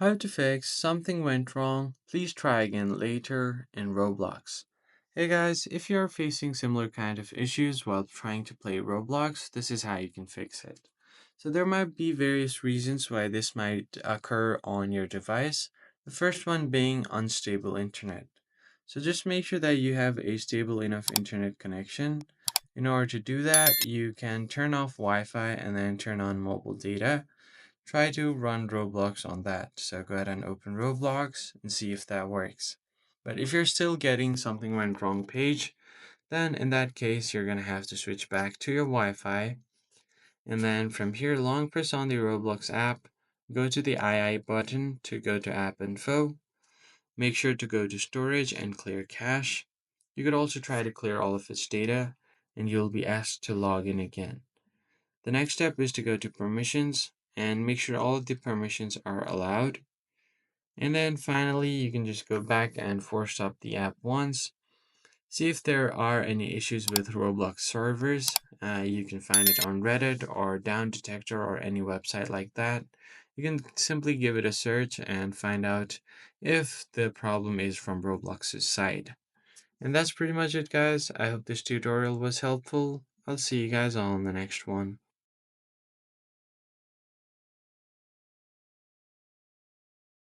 How to fix something went wrong. Please try again later in Roblox. Hey guys, if you're facing similar kind of issues while trying to play Roblox, this is how you can fix it. So there might be various reasons why this might occur on your device. The first one being unstable internet. So just make sure that you have a stable enough internet connection. In order to do that, you can turn off Wi-Fi and then turn on mobile data. Try to run Roblox on that. So go ahead and open Roblox and see if that works. But if you're still getting something went wrong page, then in that case, you're going to have to switch back to your Wi-Fi. And then from here, long press on the Roblox app, go to the II button to go to app info. Make sure to go to storage and clear cache. You could also try to clear all of its data and you'll be asked to log in again. The next step is to go to permissions and make sure all of the permissions are allowed. And then finally, you can just go back and force stop the app once. See if there are any issues with Roblox servers. You can find it on Reddit or Down Detector or any website like that. You can simply give it a search and find out if the problem is from Roblox's side. And that's pretty much it, guys. I hope this tutorial was helpful. I'll see you guys on the next one.